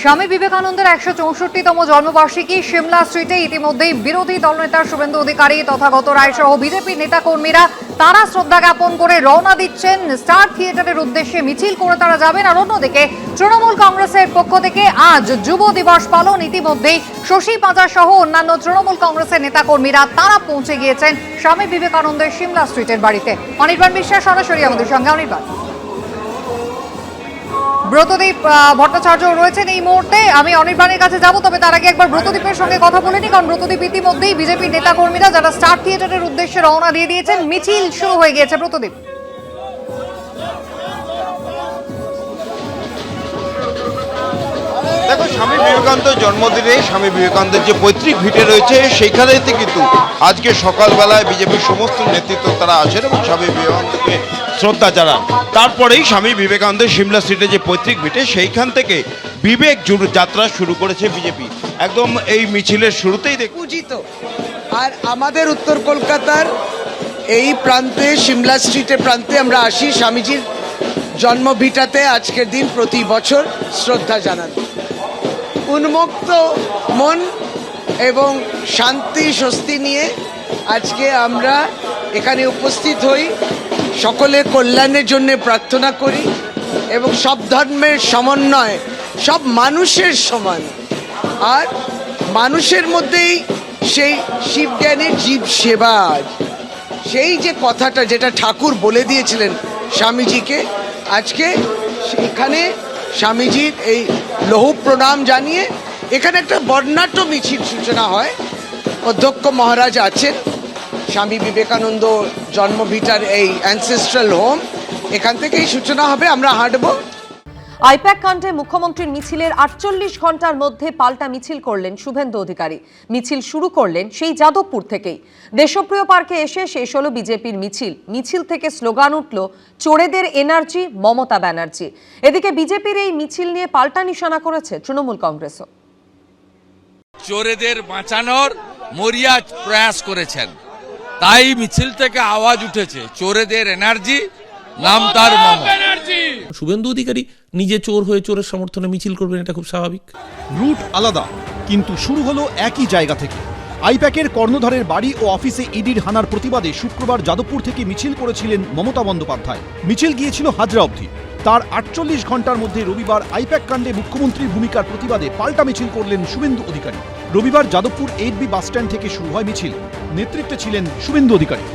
স্বামী বিবেকানন্দের ১৬৪তম জন্মবার্ষিকী সিমলা স্ট্রিটে ইতিমধ্যেই বিরোধী দলনেতা শুভেন্দু অধিকারী, তথাগত রায় সহ বিজেপির নেতাকর্মীরা তারা শ্রদ্ধা জ্ঞাপন করে রওনা দিচ্ছেন স্টার থিয়েটারের উদ্দেশ্যে। মিছিল করে তারা যাবেন। আর অন্যদিকে তৃণমূল কংগ্রেসের পক্ষ থেকে আজ যুব দিবস পালন। ইতিমধ্যেই শশী পাঁজা সহ অন্যান্য তৃণমূল কংগ্রেসের নেতাকর্মীরা তারা পৌঁছে গিয়েছেন স্বামী বিবেকানন্দের সিমলা স্ট্রিটের বাড়িতে। অনির্বাণ বিশ্বাস সরাসরি আমাদের সঙ্গে। অনির্বাণ, ব্রতদীপ ভট্টাচার্য রয়েছেন এই মুহূর্তে। আমি অনির্বাণের কাছে যাব, তবে তার আগে একবার ব্রতদীপের সঙ্গে কথা বলে নি, কারণ ব্রতদীপ ইতিমধ্যেই বিজেপির নেতাকর্মীরা যারা স্টার থিয়েটারের উদ্দেশ্যে রওনা দিয়ে দিয়েছেন, মিছিল শুরু হয়ে গিয়েছে। ব্রতদীপ, দেখো, স্বামী বিবেকানন্দ জন্মদিনে স্বামী বিবেকানন্দের যে পৈতৃক ভিটে রয়েছে সেইখানেতে কিন্তু আজকে সকালবেলায় বিজেপির সমস্ত নেতৃত্ব তারা আসেন এবং স্বামী বিবেকানন্দকে শ্রদ্ধা জানান। তারপরেই স্বামী বিবেকানন্দের সিমলা স্ট্রিটে যে পৈতৃক ভিটে সেইখান থেকে বিবেক যাত্রা শুরু করেছে বিজেপি। একদম এই মিছিলের শুরুতেই পূজিত। আর আমাদের উত্তর কলকাতার এই প্রান্তে সিমলা স্ট্রিটের প্রান্তে আমরা আসি স্বামীজির জন্মভিটাতে আজকের দিন প্রতি বছর শ্রদ্ধা জানান। উন্মুক্ত মন এবং শান্তি স্বস্তি নিয়ে আজকে আমরা এখানে উপস্থিত হই, সকলের কল্যাণের জন্য প্রার্থনা করি এবং সব ধর্মের সমন্বয়, সব মানুষের সমান। আর মানুষের মধ্যেই সেই শিবজ্ঞানের জীব সেবা, সেই যে কথাটা যেটা ঠাকুর বলে দিয়েছিলেন স্বামীজিকে, আজকে এখানে স্বামীজির এই লৌহ প্রণাম জানিয়ে এখানে একটা বর্ণাঢ্য মিছিল সূচনা হয়। অধ্যক্ষ মহারাজ আছেন, স্বামী বিবেকানন্দ জন্মভিটার এই অ্যানসেস্ট্রাল হোম, এখান থেকেই সূচনা হবে। আমরা হাঁটবো। আইপ্যাক কাণ্ডে মুখ্যমন্ত্রীর মিছিলের ৪৮ ঘন্টার মধ্যে পাল্টা মিছিল করলেন শুভেন্দু অধিকারী। মিছিল শুরু করলেন সেই যাদবপুর থেকেই। দেশপ্রিয় পার্কে এসে শেষ হলো বিজেপির মিছিল। মিছিল থেকে স্লোগান উঠল, চোরেদের এনার্জি মমতা ব্যানার্জি। এদিকে বিজেপির এই মিছিল নিয়ে পাল্টা নিশানা করেছে তৃণমূল কংগ্রেসও। চোরেদের বাঁচানোর মরিয়া প্রয়াস করেছেন, তাই মিছিল থেকে আওয়াজ উঠেছে, চোরেদের এনার্জি নাম তার মমতা। শুভেন্দু অধিকারী নিজে চোর হয়ে চোরের সমর্থনে মিছিল করবেন, এটা খুব স্বাভাবিক। রুট আলাদা, কিন্তু শুরু হলো একই জায়গা থেকে। আইপ্যাকের কর্ণধারের বাড়ি ও অফিসে ইডির হানার প্রতিবাদে শুক্রবার যাদবপুর থেকে মিছিল করেছিলেন মমতা বন্দ্যোপাধ্যায়। মিছিল গিয়েছিল হাজরা অবধি। তার ৪৮ ঘন্টার মধ্যে রবিবার আইপ্যাক কাণ্ডে মুখ্যমন্ত্রীর ভূমিকার প্রতিবাদে পাল্টা মিছিল করলেন শুভেন্দু অধিকারী। রবিবার যাদবপুর 8B বাসস্ট্যান্ড থেকে শুরু হয় মিছিল। নেতৃত্বে ছিলেন শুভেন্দু অধিকারী।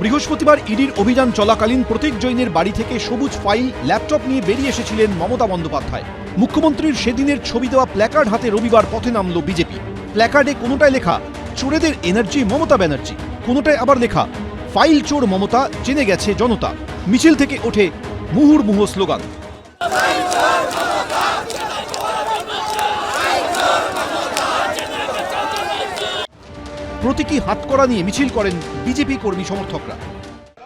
বৃহস্পতিবার ইডির অভিযান চলাকালীন প্রতীক জৈনের বাড়ি থেকে সবুজ ফাইল, ল্যাপটপ নিয়ে বেরিয়ে এসেছিলেন মমতা বন্দ্যোপাধ্যায়। মুখ্যমন্ত্রীর সেদিনের ছবি দেওয়া প্ল্যাকার্ড হাতে রবিবার পথে নামল বিজেপি। প্ল্যাকার্ডে কোনোটায় লেখা চোরেদের এনার্জি মমতা ব্যানার্জি, কোনোটায় আবার লেখা ফাইল চোর মমতা, জেনে গেছে জনতা। মিছিল থেকে ওঠে মুহুর্মুহু স্লোগান। প্রতীকী হাতকড়া নিয়ে মিছিল করেন বিজেপি কর্মী সমর্থকরা।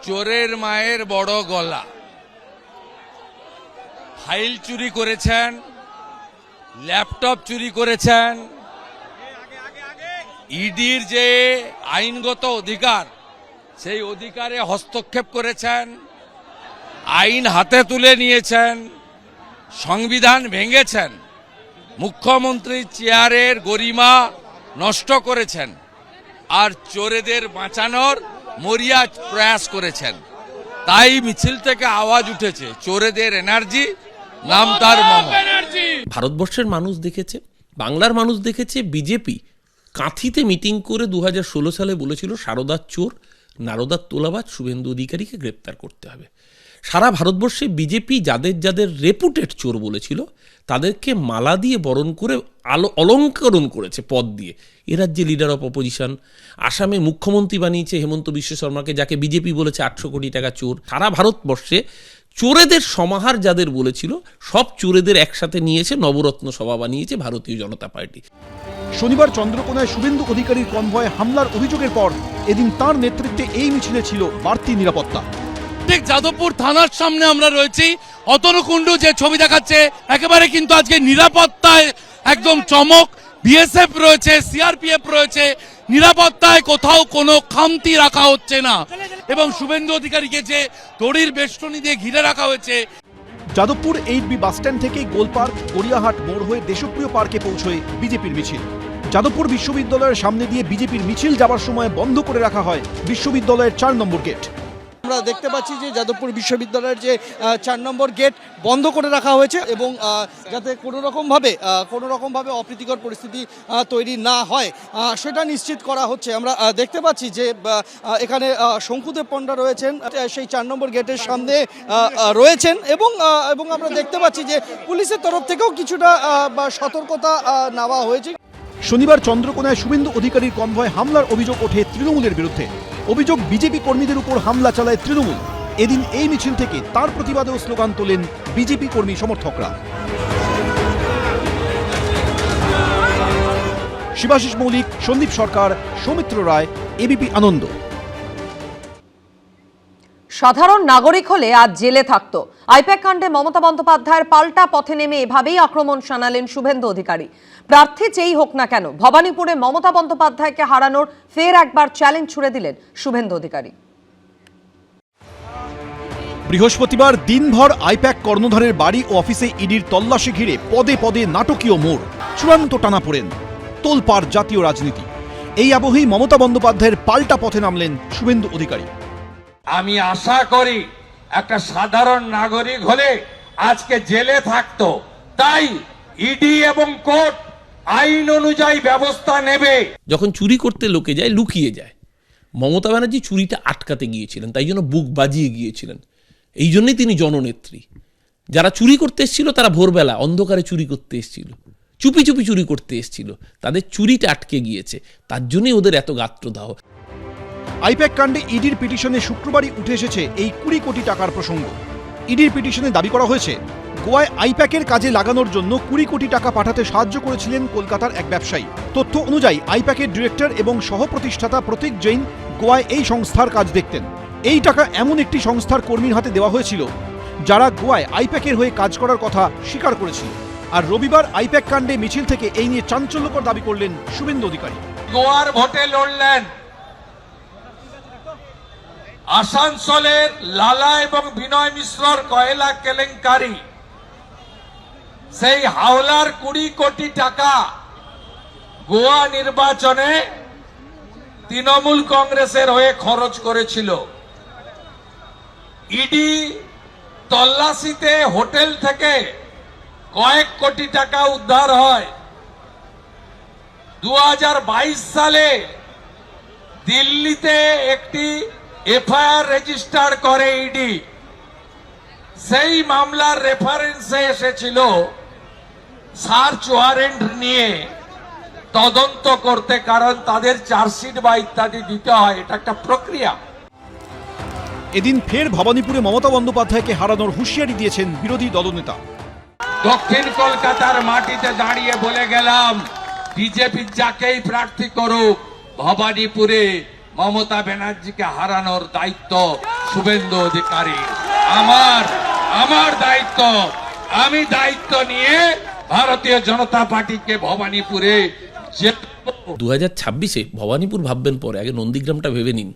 চোরের মায়ের বড় গলা, ফাইল চুরি করেছেন, ল্যাপটপ চুরি করেছেন, ইডির যে আইনগত অধিকার সেই অধিকারে হস্তক্ষেপ করেছেন, আইন হাতে তুলে নিয়েছেন, সংবিধান ভেঙেছেন, মুখ্যমন্ত্রীর চেয়ারের গরিমা নষ্ট করেছেন, আর চোরেদের বাঁচানোর মরিয়া প্রয়াস করেছেন। তাই মিছিল থেকে আওয়াজ উঠেছে, চোরেদের এনার্জি নাম তার মমতা। ভারতবর্ষের মানুষ দেখেছে, বাংলার মানুষ দেখেছে, বিজেপি কাঁথিতে মিটিং করে 2016 সালে বলেছিল সারদার চোর, নারদার তোলাবাজ শুভেন্দু অধিকারীকে গ্রেপ্তার করতে হবে। সারা ভারতবর্ষে বিজেপি যাদের যাদের রেপুটেড চোর বলেছিল তাদেরকে মালা দিয়ে বরণ করে অলঙ্করণ করেছে পদ দিয়ে। এ রাজ্যে লিডার অফ অপোজিশন, আসামে মুখ্যমন্ত্রী বানিয়েছে হেমন্ত বিশ্ব শর্মাকে, যাকে বিজেপি বলেছে 800 কোটি টাকা চোর। সারা ভারতবর্ষে চোরেদের সমাহার যাদের বলেছিল সব চোরেদের একসাথে নিয়েছে, নবরত্ন সভা বানিয়েছে ভারতীয় জনতা পার্টি। শনিবার চন্দ্রকোনায় শুভেন্দু অধিকারীর কনভয়ে হামলার অভিযোগের পর এদিন তার নেতৃত্বে এই মিছিলে ছিল বাড়তি নিরাপত্তা। ঠিক যাদবপুর থানার সামনে আমরা রয়েছি। অতনুকুণ্ডু যে ছবি দেখাচ্ছে, একেবারে কিন্তু আজকে নিরাপত্তায় একদম চমক। বিএসএফ রয়েছে, সিআরপিএফ রয়েছে, নিরাপত্তায় কোথাও কোনো খামতি রাখা হচ্ছে না। এবং শুভেন্দু অধিকারীকে যে দড়ির বেষ্টনী দিয়ে ঘিরে রাখা হয়েছে। যাদবপুর 8B বাসস্ট্যান্ড থেকে গোলপার্ক গড়িয়াহাট মোড় হয়ে দেশপ্রিয় পার্কে পৌঁছয় বিজেপির মিছিল। যাদবপুর বিশ্ববিদ্যালয়ের সামনে দিয়ে বিজেপির মিছিল যাবার সময় বন্ধ করে রাখা হয় বিশ্ববিদ্যালয়ের 4 নম্বর গেট। আমরা দেখতে পাচ্ছি যে যাদবপুর বিশ্ববিদ্যালয়ের যে 4 নম্বর গেট বন্ধ করে রাখা হয়েছে এবং যাতে কোনো রকমভাবে অপ্রীতিকর পরিস্থিতি তৈরি না হয় সেটা নিশ্চিত করা হচ্ছে। আমরা দেখতে পাচ্ছি যে এখানে শঙ্কুদেব পণ্ডা রয়েছেন, সেই 4 নম্বর গেটের সামনে রয়েছেন এবং আমরা দেখতে পাচ্ছি যে পুলিশের তরফ থেকেও কিছুটা সতর্কতা নেওয়া হয়েছে। শনিবার চন্দ্রকোনায় শুভেন্দু অধিকারীর কনভয় হামলার অভিযোগ ওঠে তৃণমূলের বিরুদ্ধে। অভিযোগ বিজেপি কর্মীদের উপর হামলা চালায় তৃণমূল। এদিন এই মিছিল থেকে তার প্রতিবাদেও স্লোগান তোলেন বিজেপি কর্মী সমর্থকরা। শিবাশিস মৌলিক, সন্দীপ সরকার, সৌমিত্র রায়, এবিপি আনন্দ। সাধারণ নাগরিক হলে আজ জেলে থাকত। আইপ্যাক কাণ্ডে মমতা বন্দ্যোপাধ্যায়ের পাল্টা পথে নেমে এভাবেই আক্রমণ শানালেন শুভেন্দু অধিকারী। প্রার্থী যেই হোক না কেন, ভবানীপুরে মমতা বন্দ্যোপাধ্যায়কে হারানোর ফের একবার চ্যালেঞ্জ ছুড়ে দিলেন শুভেন্দু অধিকারী। বৃহস্পতিবার দিনভর আইপ্যাক কর্ণধারের বাড়ি ও অফিসে ইডির তল্লাশি ঘিরে পদে পদে নাটকীয় মোড়, চূড়ান্ত টানাপোড়েন, তোলপাড় জাতীয় রাজনীতি। এই আবহেই মমতা বন্দ্যোপাধ্যায়ের পাল্টা পথে নামলেন শুভেন্দু অধিকারী। আমি আশা করি একটা সাধারণ নাগরিক হলে আজকে জেলে থাকতো, তাই ইডি এবং কোর্ট আইন অনুযায়ী ব্যবস্থা নেবে। যখন চুরি করতে লোকে যায়, লুকিয়ে যায়। মমতা ব্যানার্জি চুরিটা আটকাতে গিয়েছিলেন, তাই জন্য বুক বাজিয়ে গিয়েছিলেন। এই জন্যই তিনি জননেত্রী। যারা চুরি করতে এসেছিল তারা ভোরবেলা অন্ধকারে চুরি করতে এসেছিল, চুপি চুপি চুরি করতে এসেছিল, তাদের চুরিটা আটকে গিয়েছে, তার জন্যই ওদের এত গাত্রদাহ। আইপ্যাক কাণ্ডে ইডির পিটিশনে শুক্রবারই উঠে এসেছে এই 20 কোটি টাকার প্রসঙ্গ। ইডির পিটিশনে দাবি করা হয়েছে, গোয়ায় আইপ্যাকের কাজে লাগানোর জন্য 20 কোটি টাকা পাঠাতে সাহায্য করেছিলেন কলকাতার এক ব্যবসায়ী। তথ্য অনুযায়ী আইপ্যাকের ডিরেক্টর এবং সহপ্রতিষ্ঠাতা প্রতীক জৈন গোয়ায় এই সংস্থার কাজ দেখতেন। এই টাকা এমন একটি সংস্থার কর্মীর হাতে দেওয়া হয়েছিল যারা গোয়ায় আইপ্যাকের হয়ে কাজ করার কথা স্বীকার করেছিল। আর রবিবার আইপ্যাক কাণ্ডে মিছিল থেকে এই নিয়ে চাঞ্চল্যকর দাবি করলেন শুভেন্দু অধিকারী। গোয়ার ভোটে লড়লেন, আসানসোলের লালা এবং বিনয় মিশ্রর কয়লা কেলেঙ্কারি, সেই হাওলার 20 কোটি টাকা গোয়া নির্বাচনে তৃণমূল কংগ্রেসের হয়ে খরচ করেছিল। ইডি তল্লাশিতে হোটেল থেকে কয়েক কোটি টাকা উদ্ধার হয়। 2022 সালে দিল্লিতে একটি এফআইআর রেজিস্টার করে ইডি। সেই মামলার রেফারেন্সে এসেছিল সার্চ ওয়ারেন্ট নিয়ে তদন্ত করতে, কারণ তাদের চার্জশিট বা ইত্যাদি দিতে হয়, এটা একটা প্রক্রিয়া। এদিন ফের ভবানীপুরে মমতা বন্দ্যোপাধ্যায়কে হারানোর হুঁশিয়ারি দিয়েছেন বিরোধী দলনেতা। দক্ষিণ কলকাতার মাটিতে দাঁড়িয়ে বলে গেলাম, বিজেপি যাকেই প্রার্থী করুক, ভবানীপুরে মমতা ব্যানার্জিকে হারানোর দায়িত্ব শুভেন্দু অধিকারী। আমার দায়িত্ব, আমি দায়িত্ব নিয়ে ভারতীয় জনতা পার্টিকে ভবানীপুরে 2026-এ ভবানীপুর ভাববেন পরে, আগে নন্দীগ্রামটা ভেবে নিন।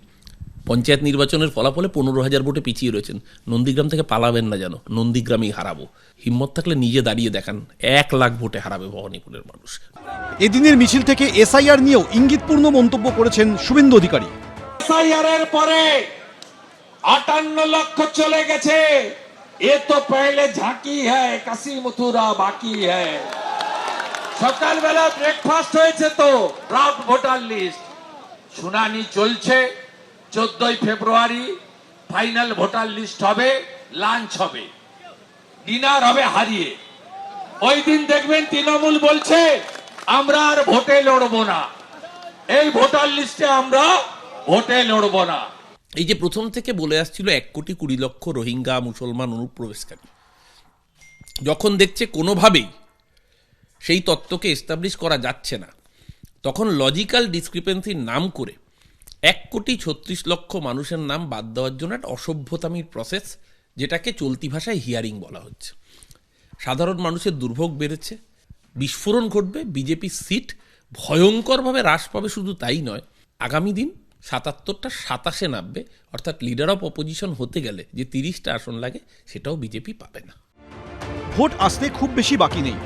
পঞ্চায়েত নির্বাচনের ফলাফলে 15,000 ভোটে পিছিয়ে রয়েছেন। নন্দীগ্রাম থেকে পালাবেন না যেন, নন্দীগ্রামেই হারাবো। হিম্মত থাকলে নিজে দাঁড়িয়ে দেখান, 1 লাখ ভোটে হারাবে ভবানীপুরের মানুষ। এদিনের মিছিল থেকে এসআইআর নিয়েও ইঙ্গিতপূর্ণ মন্তব্য করেছেন শুভেন্দু অধিকারী। এসআইআর এর পরে 58 লক্ষ চলে গেছে, এ তো পহলে ঝাঁকি হ্যায়, কাশি মথুরা বাকি হ্যায়। সকালবেলা ব্রেকফাস্ট হয়েছে, তো ড্রাফট ভোটার লিস্ট শুনানি চলছে। 14 ফেব্রুয়ারি ফাইনাল ভোটার লিস্ট হবে, লাঞ্চ হবে, ডিনার হবে হারিয়ে। ওই দিন দেখবেন তৃণমূল বলছে আমরা আর ভোটে লড়বো না, এই ভোটার লিস্টে আমরা ভোটে লড়বো না। এই যে প্রথম থেকে বলে আসছিল 1,20,00,000 রোহিঙ্গা মুসলমান অনুপ্রবেশকারী, যখন দেখছে কোনোভাবেই সেই তত্ত্বকে এস্টাবলিশ করা যাচ্ছে না, তখন লজিক্যাল ডিসক্রিপেন্সির নাম করে 1,36,00,000 মানুষের নাম বাদ দেওয়ার জন্য একটা অসভ্যতামির প্রসেস, যেটাকে চলতি ভাষায় হিয়ারিং বলা হচ্ছে। সাধারণ মানুষের দুর্ভোগ বেড়েছে, বিস্ফোরণ ঘটবে, বিজেপির সিট ভয়ঙ্করভাবে হ্রাস পাবে। শুধু তাই নয়, আগামী দিন 77টা 27-এ নামবে, অর্থাৎ লিডার অফ অপোজিশন হতে গেলে যে 30টা আসন লাগে সেটাও বিজেপি পাবে না। ভোট আসতে খুব বেশি বাকি নেই,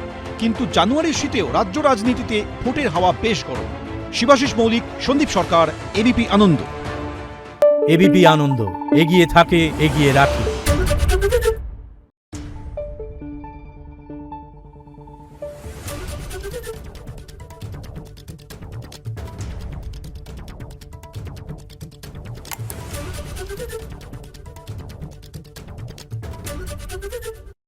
কিন্তু জানুয়ারির শীতেও রাজ্য রাজনীতিতে ভোটের হাওয়া বেশ গরম। শিবাশিস মৌলিক, সন্দীপ সরকার, এবিপি আনন্দ। এবিপি আনন্দ, এগিয়ে থাকে, এগিয়ে রাখে।